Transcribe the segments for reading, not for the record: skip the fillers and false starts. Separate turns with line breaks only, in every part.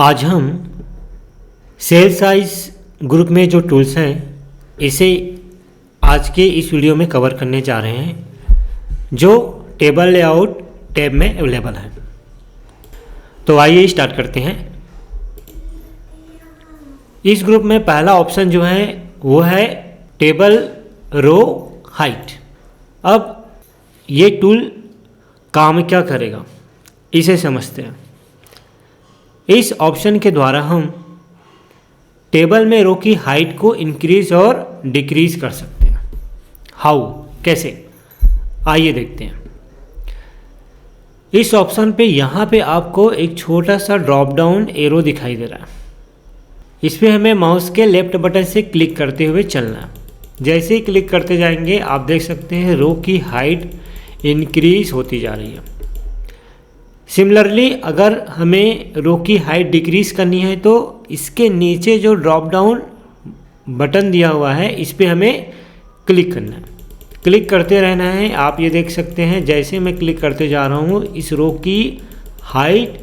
आज हम cell size group में जो टूल्स हैं इसे आज के इस वीडियो में कवर करने जा रहे हैं जो टेबल लेआउट टैब में अवेलेबल है। तो आइए स्टार्ट करते हैं। इस ग्रुप में पहला ऑप्शन जो है वो है टेबल रो हाइट। अब ये टूल काम क्या करेगा इसे समझते हैं। इस ऑप्शन के द्वारा हम टेबल में रो की हाइट को इंक्रीज और डिक्रीज कर सकते हैं। हाउ, कैसे, आइए देखते हैं। इस ऑप्शन पे यहाँ पे आपको एक छोटा सा ड्रॉप डाउन एरो दिखाई दे रहा है। इस पर हमें माउस के लेफ्ट बटन से क्लिक करते हुए चलना है। जैसे ही क्लिक करते जाएंगे आप देख सकते हैं रो की हाइट इंक्रीज होती जा रही है। सिमिलरली अगर हमें रो की हाइट डिक्रीज करनी है तो इसके नीचे जो ड्रॉप डाउन बटन दिया हुआ है इस पर हमें क्लिक करना है। क्लिक करते रहना है। आप ये देख सकते हैं जैसे मैं क्लिक करते जा रहा हूँ इस रो की हाइट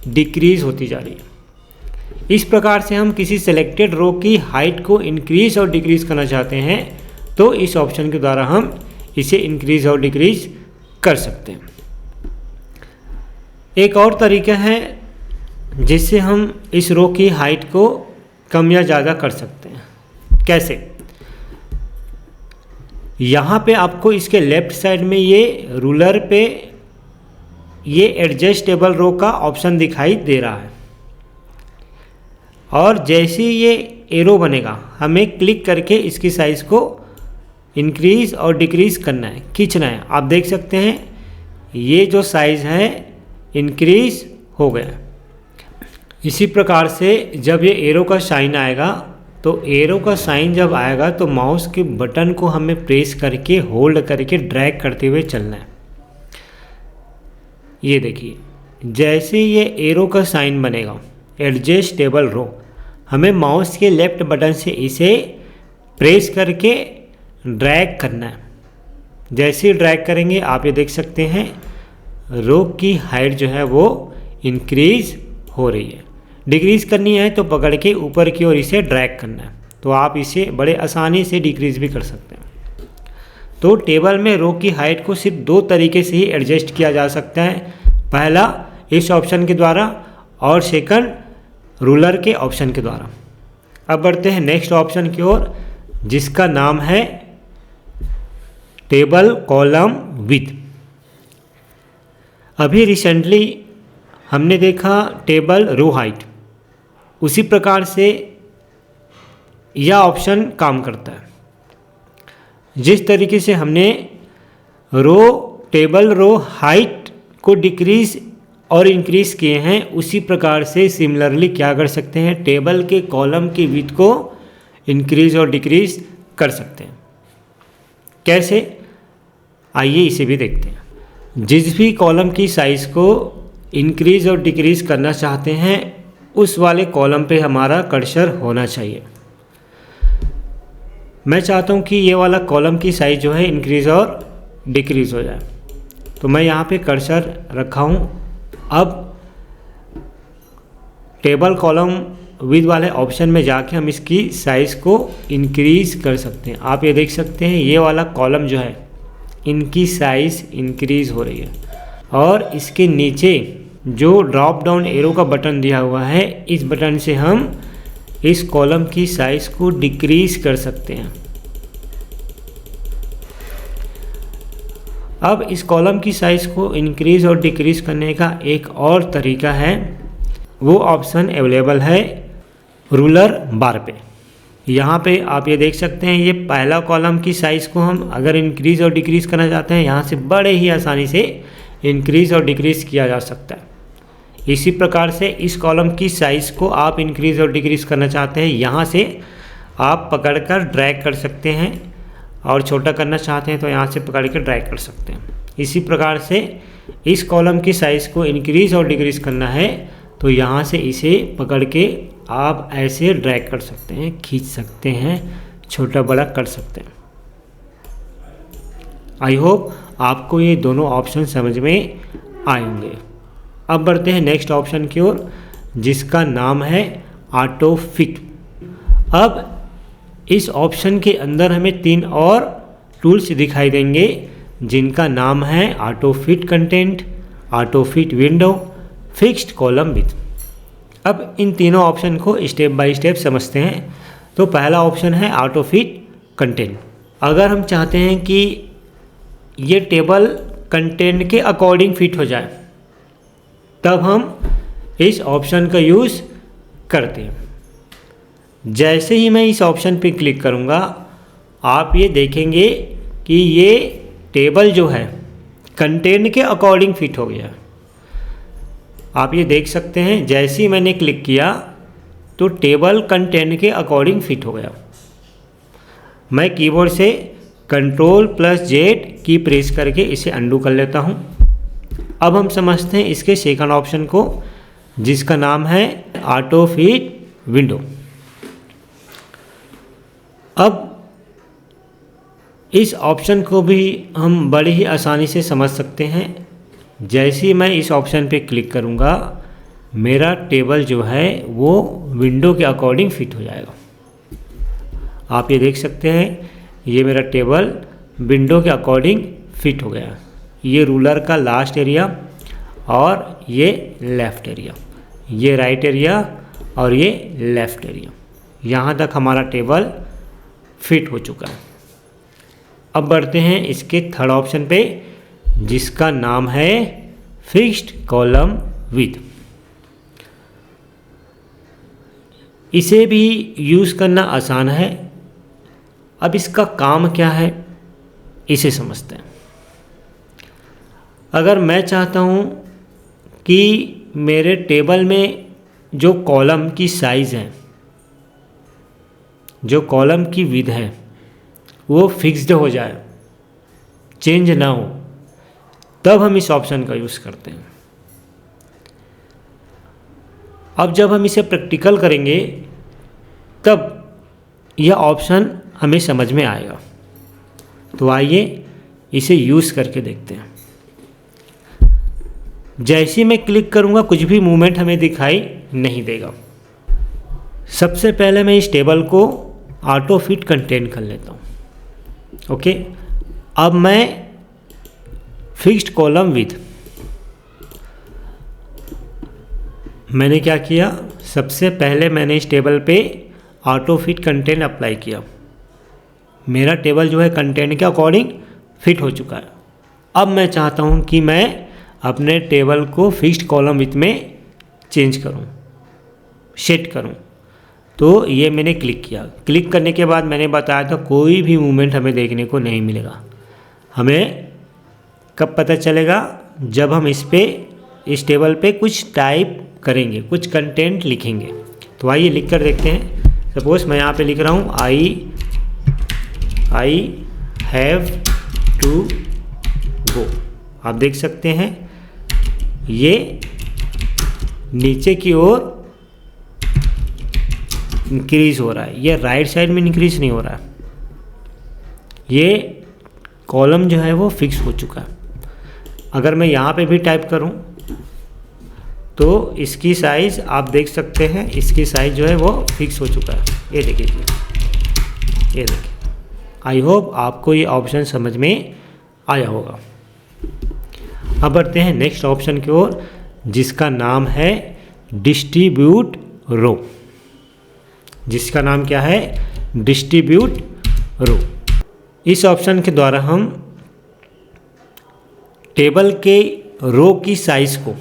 डिक्रीज होती जा रही है। इस प्रकार से हम किसी सेलेक्टेड रो की हाइट को इंक्रीज और डिक्रीज करना चाहते हैं तो इस ऑप्शन के द्वारा हम इसे इंक्रीज और डिक्रीज कर सकते हैं। एक और तरीका है जिससे हम इस रो की हाइट को कम या ज़्यादा कर सकते हैं। कैसे? यहाँ पे आपको इसके लेफ्ट साइड में ये रूलर पे ये एडजस्टेबल रो का ऑप्शन दिखाई दे रहा है और जैसे ये एरो बनेगा हमें क्लिक करके इसकी साइज़ को इंक्रीज और डिक्रीज करना है, खींचना है। आप देख सकते हैं ये जो साइज़ है इंक्रीज हो गया। इसी प्रकार से जब ये एरो का साइन आएगा तो एरो का साइन जब आएगा तो माउस के बटन को हमें प्रेस करके होल्ड करके ड्रैग करते हुए चलना है। ये देखिए जैसे ये एरो का साइन बनेगा एडजस्टेबल रो, हमें माउस के लेफ्ट बटन से इसे प्रेस करके ड्रैग करना है। जैसे ही ड्रैग करेंगे आप ये देख सकते हैं रो की हाइट जो है वो इंक्रीज हो रही है। डिक्रीज करनी है तो पकड़ के ऊपर की ओर इसे ड्रैग करना है। तो आप इसे बड़े आसानी से डिक्रीज भी कर सकते हैं। तो टेबल में रो की हाइट को सिर्फ दो तरीके से ही एडजस्ट किया जा सकता है। पहला इस ऑप्शन के द्वारा और सेकंड रूलर के ऑप्शन के द्वारा। अब बढ़ते हैं नेक्स्ट ऑप्शन की ओर जिसका नाम है टेबल कॉलम विड्थ। अभी रिसेंटली हमने देखा टेबल रो हाइट, उसी प्रकार से यह ऑप्शन काम करता है। जिस तरीके से हमने टेबल रो हाइट को डिक्रीज और इंक्रीज किए हैं उसी प्रकार से सिमिलरली क्या कर सकते हैं टेबल के कॉलम की विड्थ को इंक्रीज और डिक्रीज कर सकते हैं। कैसे, आइए इसे भी देखते हैं। जिस भी कॉलम की साइज़ को इंक्रीज और डिक्रीज करना चाहते हैं उस वाले कॉलम पे हमारा कर्सर होना चाहिए। मैं चाहता हूँ कि ये वाला कॉलम की साइज़ जो है इंक्रीज और डिक्रीज हो जाए तो मैं यहाँ पे कर्सर रखा हूँ। अब टेबल कॉलम विद वाले ऑप्शन में जाके हम इसकी साइज़ को इंक्रीज कर सकते हैं। आप ये देख सकते हैं ये वाला कॉलम जो है इनकी साइज़ इंक्रीज हो रही है और इसके नीचे जो ड्रॉप डाउन एरो का बटन दिया हुआ है इस बटन से हम इस कॉलम की साइज़ को डिक्रीज कर सकते हैं। अब इस कॉलम की साइज़ को इंक्रीज और डिक्रीज करने का एक और तरीका है, वो ऑप्शन अवेलेबल है रूलर बार पे। यहाँ पे आप ये देख सकते हैं ये पहला कॉलम की साइज़ को हम अगर इंक्रीज़ और डिक्रीज़ करना चाहते हैं यहाँ से बड़े ही आसानी से इंक्रीज़ और डिक्रीज़ किया जा सकता है। इसी प्रकार से इस कॉलम की साइज़ को आप इंक्रीज़ और डिक्रीज़ करना चाहते हैं यहाँ से आप पकड़कर ड्रैग कर सकते हैं और छोटा करना चाहते हैं तो यहाँ से पकड़ के ड्रैग कर सकते हैं। इसी प्रकार से इस कॉलम की साइज़ को इंक्रीज़ और डिक्रीज़ करना है तो यहाँ से इसे पकड़ के आप ऐसे ड्रैग कर सकते हैं, खींच सकते हैं, छोटा बड़ा कर सकते हैं। आई होप आपको ये दोनों ऑप्शन समझ में आएंगे। अब बढ़ते हैं नेक्स्ट ऑप्शन की ओर जिसका नाम है ऑटो फिट। अब इस ऑप्शन के अंदर हमें 3 और टूल्स दिखाई देंगे जिनका नाम है auto fit content, auto fit window, fixed column with. अब इन तीनों ऑप्शन को स्टेप बाय स्टेप समझते हैं। तो पहला ऑप्शन है ऑटो फिट कंटेंट। अगर हम चाहते हैं कि ये टेबल कंटेंट के अकॉर्डिंग फिट हो जाए तब हम इस ऑप्शन का यूज़ करते हैं। जैसे ही मैं इस ऑप्शन पे क्लिक करूँगा आप ये देखेंगे कि ये टेबल जो है कंटेंट के अकॉर्डिंग फिट हो गया। आप ये देख सकते हैं जैसे ही मैंने क्लिक किया तो टेबल कंटेंट के अकॉर्डिंग फिट हो गया। मैं कीबोर्ड से Ctrl+Z की प्रेस करके इसे अंडू कर लेता हूँ। अब हम समझते हैं इसके सेकंड ऑप्शन को जिसका नाम है ऑटो फिट विंडो। अब इस ऑप्शन को भी हम बड़ी ही आसानी से समझ सकते हैं। जैसे ही मैं इस ऑप्शन पे क्लिक करूँगा मेरा टेबल जो है वो विंडो के अकॉर्डिंग फिट हो जाएगा। आप ये देख सकते हैं ये मेरा टेबल विंडो के अकॉर्डिंग फिट हो गया। ये रूलर का लास्ट एरिया और ये लेफ़्ट एरिया, ये राइट एरिया और ये लेफ़्ट एरिया, यहाँ तक हमारा टेबल फिट हो चुका है। अब बढ़ते हैं इसके थर्ड ऑप्शन पे जिसका नाम है फिक्स्ड कॉलम विथ। इसे भी यूज़ करना आसान है। अब इसका काम क्या है इसे समझते हैं। अगर मैं चाहता हूँ कि मेरे टेबल में जो कॉलम की साइज़ है, जो कॉलम की विड्थ है वो फिक्स्ड हो जाए, चेंज ना हो, तब हम इस ऑप्शन का यूज़ करते हैं। अब जब हम इसे प्रैक्टिकल करेंगे तब यह ऑप्शन हमें समझ में आएगा। तो आइए इसे यूज़ करके देखते हैं। जैसे मैं क्लिक करूँगा कुछ भी मूवमेंट हमें दिखाई नहीं देगा। सबसे पहले मैं इस टेबल को ऑटो फिट कंटेंट कर लेता हूँ। ओके, अब मैं फिक्स्ड कॉलम विथ, मैंने क्या किया, सबसे पहले मैंने इस टेबल पे ऑटो फिट कंटेंट अप्लाई किया। मेरा टेबल जो है कंटेंट के अकॉर्डिंग फिट हो चुका है। अब मैं चाहता हूँ कि मैं अपने टेबल को फिक्स्ड कॉलम विथ में चेंज करूँ, सेट करूँ। तो ये मैंने क्लिक किया। क्लिक करने के बाद मैंने बताया था कोई भी मूवमेंट हमें देखने को नहीं मिलेगा। हमें कब पता चलेगा, जब हम इस टेबल पे कुछ टाइप करेंगे, कुछ कंटेंट लिखेंगे। तो आइए लिख कर देखते हैं। सपोज मैं यहाँ पे लिख रहा हूँ आई हैव टू गो। आप देख सकते हैं ये नीचे की ओर इंक्रीज हो रहा है, ये राइट साइड में इंक्रीज नहीं हो रहा है। ये कॉलम जो है वो फिक्स हो चुका है। अगर मैं यहाँ पे भी टाइप करूँ तो इसकी साइज़ आप देख सकते हैं, इसकी साइज़ जो है वो फिक्स हो चुका है। ये देखिए, ये देखिए। आई होप आपको ये ऑप्शन समझ में आया होगा। अब बढ़ते हैं नेक्स्ट ऑप्शन की ओर जिसका नाम है डिस्ट्रीब्यूट रो। जिसका नाम क्या है, डिस्ट्रीब्यूट रो। इस ऑप्शन के द्वारा हम टेबल के रो की साइज को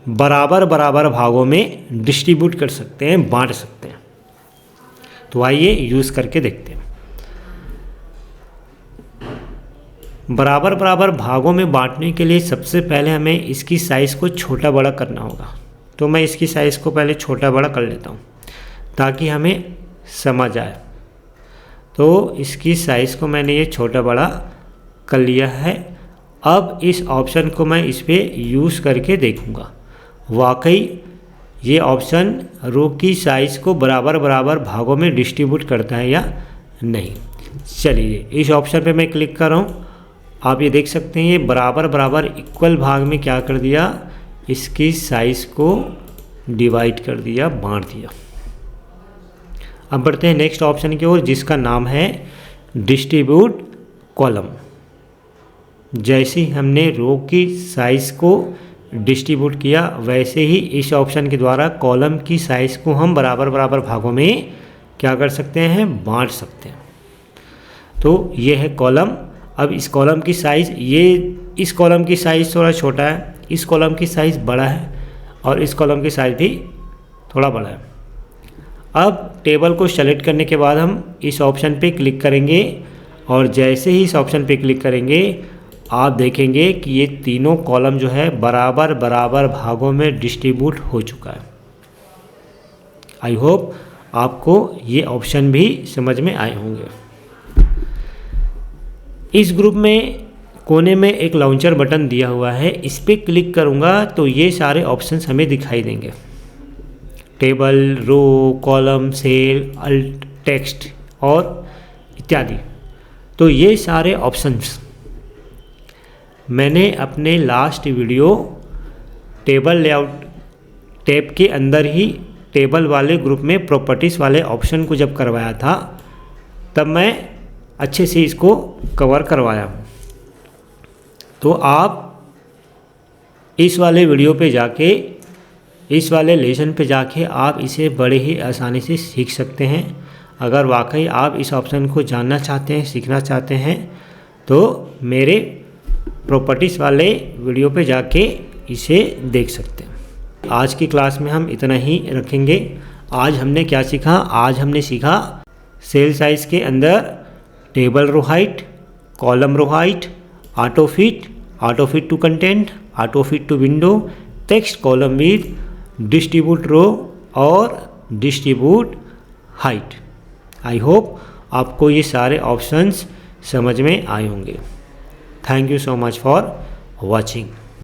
बराबर बराबर भागों में डिस्ट्रीब्यूट कर सकते हैं, बांट सकते हैं। तो आइए यूज़ करके देखते हैं। बराबर बराबर भागों में बांटने के लिए सबसे पहले हमें इसकी साइज़ को छोटा बड़ा करना होगा। तो मैं इसकी साइज़ को पहले छोटा बड़ा कर लेता हूँ ताकि हमें समझ आए। तो इसकी साइज़ को मैंने ये छोटा बड़ा कर लिया है। अब इस ऑप्शन को मैं इस पर यूज़ करके देखूँगा वाकई ये ऑप्शन रो की साइज़ को बराबर बराबर भागों में डिस्ट्रीब्यूट करता है या नहीं। चलिए इस ऑप्शन पे मैं क्लिक कर रहा हूँ। आप ये देख सकते हैं ये बराबर बराबर इक्वल भाग में क्या कर दिया, इसकी साइज़ को डिवाइड कर दिया, बांट दिया। अब बढ़ते हैं नेक्स्ट ऑप्शन की ओर, जिसका नाम है डिस्ट्रीब्यूट कॉलम। जैसे ही हमने रो की साइज़ को डिस्ट्रीब्यूट किया, वैसे ही इस ऑप्शन के द्वारा कॉलम की साइज़ को हम बराबर बराबर भागों में क्या कर सकते हैं, बांट सकते हैं। तो ये है कॉलम। अब इस कॉलम की साइज़, इस कॉलम की साइज़ थोड़ा छोटा है, इस कॉलम की साइज़ बड़ा है और इस कॉलम की साइज़ भी थोड़ा बड़ा है। अब टेबल को सेलेक्ट करने के बाद हम इस ऑप्शन पे क्लिक करेंगे और जैसे ही इस ऑप्शन पे क्लिक करेंगे आप देखेंगे कि ये तीनों कॉलम जो है बराबर बराबर भागों में डिस्ट्रीब्यूट हो चुका है। आई होप आपको ये ऑप्शन भी समझ में आए होंगे। इस ग्रुप में कोने में एक लॉन्चर बटन दिया हुआ है, इस पर क्लिक करूँगा तो ये सारे ऑप्शंस हमें दिखाई देंगे। टेबल, रो, कॉलम, सेल, अल्ट टेक्स्ट और इत्यादि। तो ये सारे ऑप्शंस मैंने अपने last video table layout tab के अंदर ही टेबल वाले ग्रुप में प्रॉपर्टीज़ वाले ऑप्शन को जब करवाया था, तब मैं अच्छे से इसको कवर करवाया हूँ। तो आप इस वाले वीडियो पे जाके, इस वाले लेसन पे जाके आप इसे बड़े ही आसानी से सीख सकते हैं। अगर वाकई आप इस ऑप्शन को जानना चाहते हैं, सीखना चाहते हैं, तो मेरे प्रॉपर्टीज़ वाले वीडियो पे जाके इसे देख सकते हैं। आज की क्लास में हम इतना ही रखेंगे। आज हमने क्या सीखा? आज हमने सीखा सेल साइज़ के अंदर table row height, column row height, auto fit to content, auto fit to window, text column with distribute row और डिस्ट्रीब्यूट हाइट। आई होप आपको ये सारे ऑप्शंस समझ में आए होंगे। Thank you so much for watching.